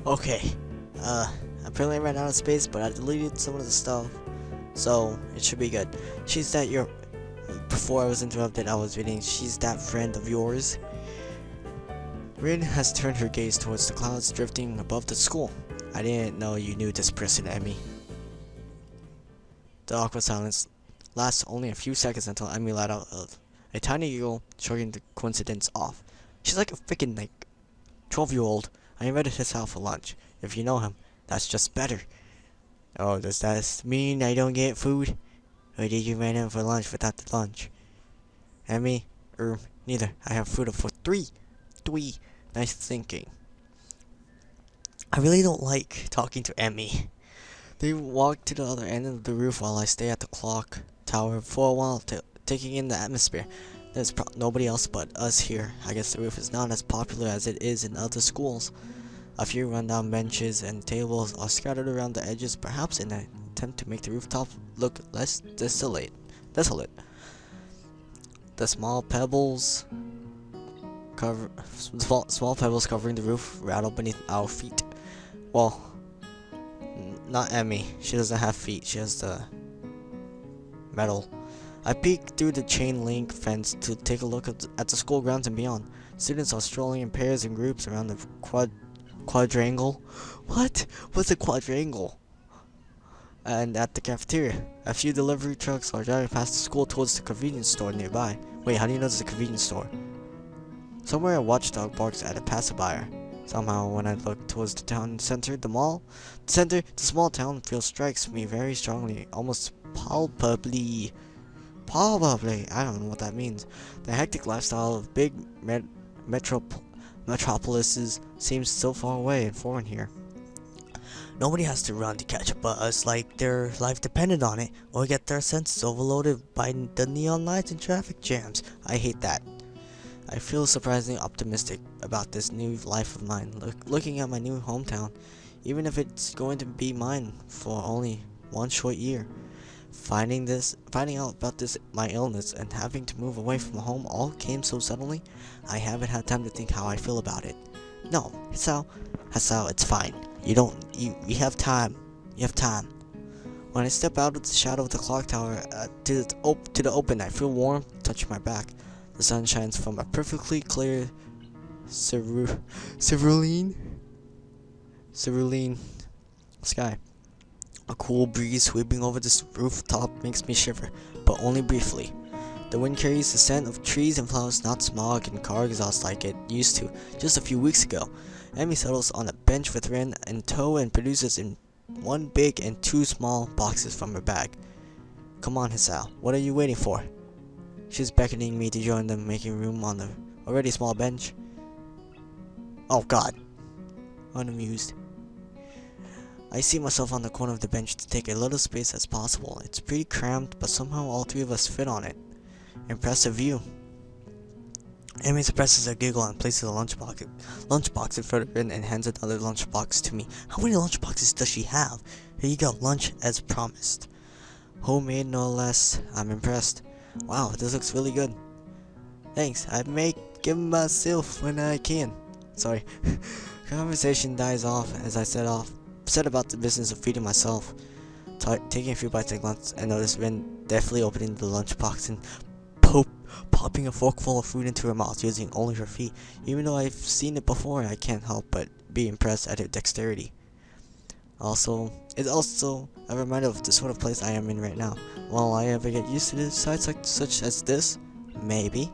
Okay. Apparently I ran out of space, but I deleted some of the stuff, so it should be good. She's that your. Before I was interrupted, I was reading. She's that friend of yours. Rin has turned her gaze towards the clouds drifting above the school. I didn't know you knew this person, Emmy. The awkward silence lasts only a few seconds until Emmy let out a tiny giggle, shrugging the coincidence off. She's like a freaking 12-year-old. I invited Hisao for lunch. If you know him, that's just better. Oh, does that mean I don't get food? Or did you invite him for lunch without the lunch? Emmy? Neither. I have food for three. Nice thinking. I really don't like talking to Emmy. They walk to the other end of the roof while I stay at the clock tower for a while, taking in the atmosphere. There's nobody else but us here. I guess the roof is not as popular as it is in other schools. A few rundown benches and tables are scattered around the edges, perhaps in an attempt to make the rooftop look less desolate. The small pebbles covering the roof rattle beneath our feet. Well, not Emmy. She doesn't have feet. She has the metal. I peek through the chain link fence to take a look at the school grounds and beyond. Students are strolling in pairs and groups around the quadrangle. What? What's a quadrangle? And at the cafeteria, a few delivery trucks are driving past the school towards the convenience store nearby. Wait, how do you know there's a convenience store? Somewhere a watchdog barks at a passerby. Somehow, when I look towards the town center, the small town feel strikes me very strongly, almost palpably. I don't know what that means. The hectic lifestyle of big metropolises seems so far away and foreign here. Nobody has to run to catch a bus like their life depended on it, or get their senses overloaded by the neon lights and traffic jams. I hate that. I feel surprisingly optimistic about this new life of mine, looking at my new hometown, even if it's going to be mine for only one short year. Finding out about my illness, and having to move away from home all came so suddenly, I haven't had time to think how I feel about it. No, Hisao, it's fine. You have time. When I step out of the shadow of the clock tower to the open, I feel warm touching my back. The sun shines from a perfectly clear cerulean sky. A cool breeze sweeping over this rooftop makes me shiver, but only briefly. The wind carries the scent of trees and flowers, not smog and car exhaust like it used to just a few weeks ago. Emmy settles on a bench with Ren in tow and produces in one big and two small boxes from her bag. Come on, Hisao, what are you waiting for? She's beckoning me to join them, making room on the already small bench. Oh god. Unamused. I see myself on the corner of the bench to take a little space as possible. It's pretty cramped, but somehow all three of us fit on it. Impressive view. Emmy suppresses a giggle and places a lunchbox in front of her and hands another lunchbox to me. How many lunchboxes does she have? Here you go, lunch as promised. Homemade no less. I'm impressed. Wow, this looks really good. Thanks, I make give myself when I can. Sorry. Conversation dies off as I set about the business of feeding myself. Taking a few bites at once, I noticed Ren deftly opening the lunchbox and popping a forkful of food into her mouth using only her feet. Even though I've seen it before, I can't help but be impressed at her dexterity. It's also a reminder of the sort of place I am in right now. Will I ever get used to the sights such as this? Maybe.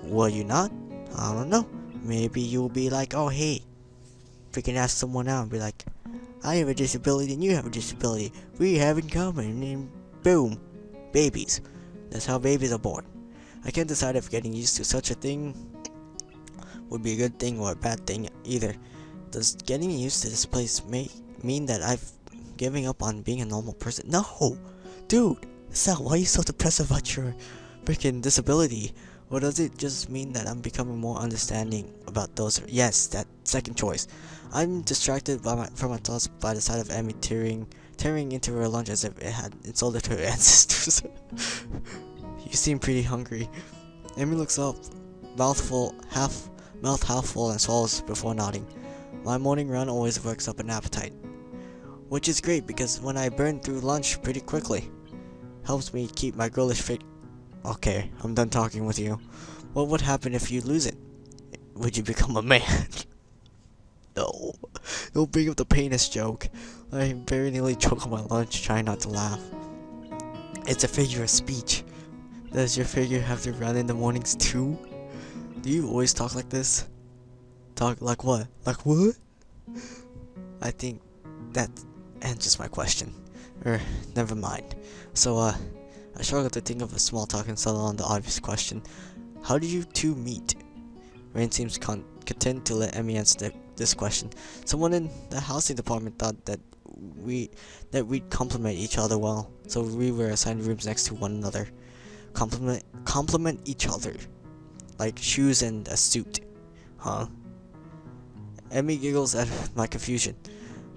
Will you not? I don't know. Maybe you'll be like, oh hey, freaking ask someone out and be like, I have a disability and you have a disability. We have in common, and boom, babies. That's how babies are born. I can't decide if getting used to such a thing would be a good thing or a bad thing either. Does getting used to this place mean that I've giving up on being a normal person? No! Dude! Sal, why are you so depressed about your freaking disability? Or does it just mean that I'm becoming more understanding about those? Yes, that second choice. I'm distracted from my thoughts by the sight of Emmy tearing into her lunch as if it had insulted her ancestors. You seem pretty hungry. Emmy looks up, mouth half full, and swallows before nodding. My morning run always works up an appetite, which is great because when I burn through lunch pretty quickly, helps me keep my girlish fit. Okay, I'm done talking with you. What would happen if you lose it? Would you become a man? No. Don't bring up the penis joke. I very nearly choked on my lunch trying not to laugh. It's a figure of speech. Does your figure have to run in the mornings too? Do you always talk like this? Talk like what? Like what? I think that answers my question. Never mind. So, I struggle to think of a small talk and settle on the obvious question. How did you two meet? Rain seems content to let Emmy answer this question. Someone in the housing department thought that we'd complement each other well, so we were assigned rooms next to one another. Complement each other, like shoes and a suit, huh? Emmy giggles at my confusion.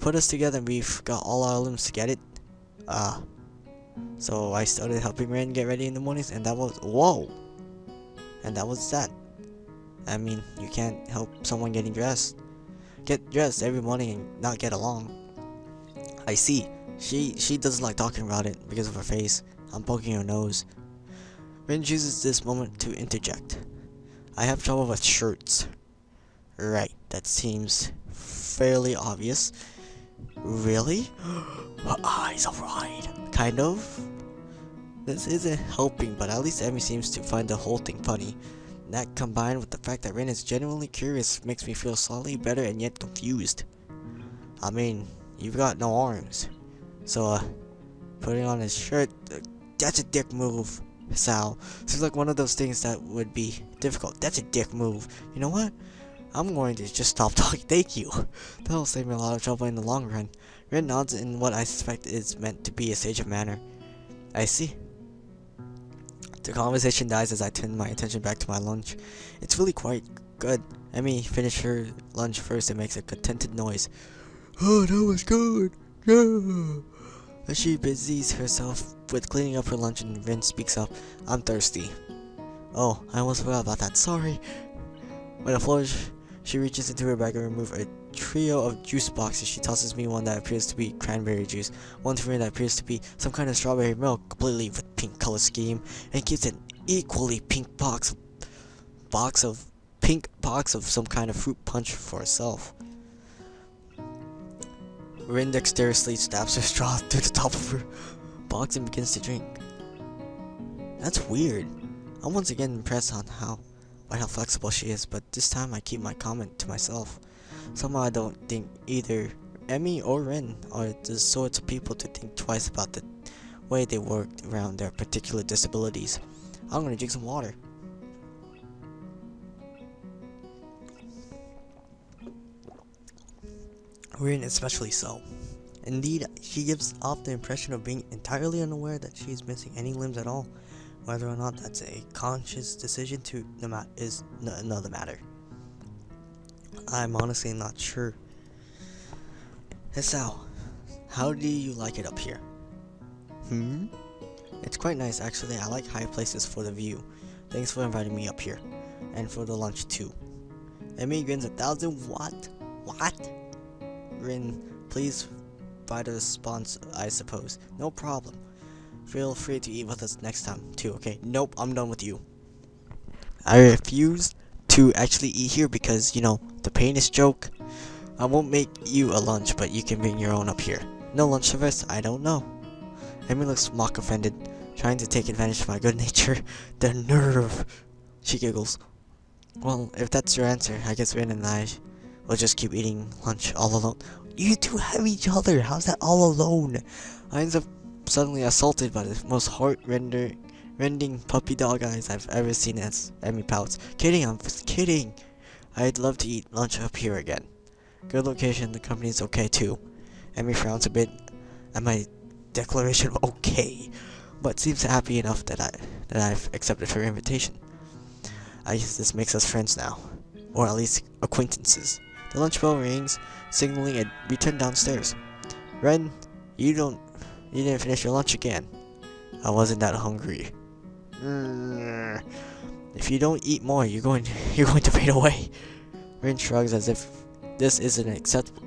Put us together and we've got all our limbs to get it. So I started helping Ren get ready in the mornings, and that was and that was that. I mean, you can't help someone get dressed every morning and not get along. I see. She doesn't like talking about it because of her face. I'm poking her nose. Rin chooses this moment to interject. I have trouble with shirts. Right, that seems fairly obvious. Really? Her eyes are wide. Kind of. This isn't helping, but at least Emmy seems to find the whole thing funny. That combined with the fact that Rin is genuinely curious makes me feel slightly better and yet confused. I mean, you've got no arms. So, putting on his shirt, that's a dick move, Hisao. Seems like one of those things that would be difficult. That's a dick move. You know what? I'm going to just stop talking. Thank you. That'll save me a lot of trouble in the long run. Rin nods in what I suspect is meant to be a sage of manner. I see. The conversation dies as I turn my attention back to my lunch. It's really quite good. Emmy finished her lunch first and makes a contented noise. Oh, that was good. Yeah. As she busies herself with cleaning up her lunch and Rin speaks up, I'm thirsty. Oh, I almost forgot about that. Sorry. With a flourish, she reaches into her bag and removes a trio of juice boxes. She tosses me one that appears to be cranberry juice, one to Rin that appears to be some kind of strawberry milk, completely with pink color scheme, and keeps an equally pink box of some kind of fruit punch for herself. Rin dexterously stabs her straw through the top of her box and begins to drink. That's weird. I'm once again impressed by how flexible she is, but this time I keep my comment to myself. Somehow I don't think either Emmy or Rin are the sorts of people to think twice about the way they work around their particular disabilities. I'm gonna drink some water. Rin especially so. Indeed, she gives off the impression of being entirely unaware that she is missing any limbs at all. Whether or not that's a conscious decision is another matter. I'm honestly not sure. Hisao, how do you like it up here? It's quite nice actually. I like high places for the view. Thanks for inviting me up here. And for the lunch too. Emmy grins 1,000 what? What? Rin, please buy the response, I suppose. No problem. Feel free to eat with us next time too, okay? Nope, I'm done with you. I refuse to actually eat here because, you know, the penis joke. I won't make you a lunch, but you can bring your own up here. No lunch service? I don't know. Emmy looks mock offended, trying to take advantage of my good nature. The nerve! She giggles. Well, if that's your answer, I guess Rin and I will just keep eating lunch all alone. You two have each other. How's that all alone? I end up suddenly assaulted by the most heart-rending puppy dog eyes I've ever seen as Emmy pouts. Kidding, I'm just kidding. I'd love to eat lunch up here again. Good location, the company's okay too. Emmy frowns a bit at my declaration of okay, but seems happy enough that I've accepted her invitation. I guess this makes us friends now, or at least acquaintances. The lunch bell rings, signaling a return downstairs. Ren, you didn't finish your lunch again. I wasn't that hungry. If you don't eat more, you're going to fade away. Ren shrugs as if This is an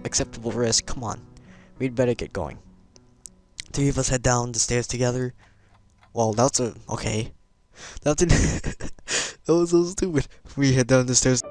acceptable risk. Come on. We'd better get going. Three of us head down the stairs together. Well, okay. That didn't. That was so stupid. We head down the stairs.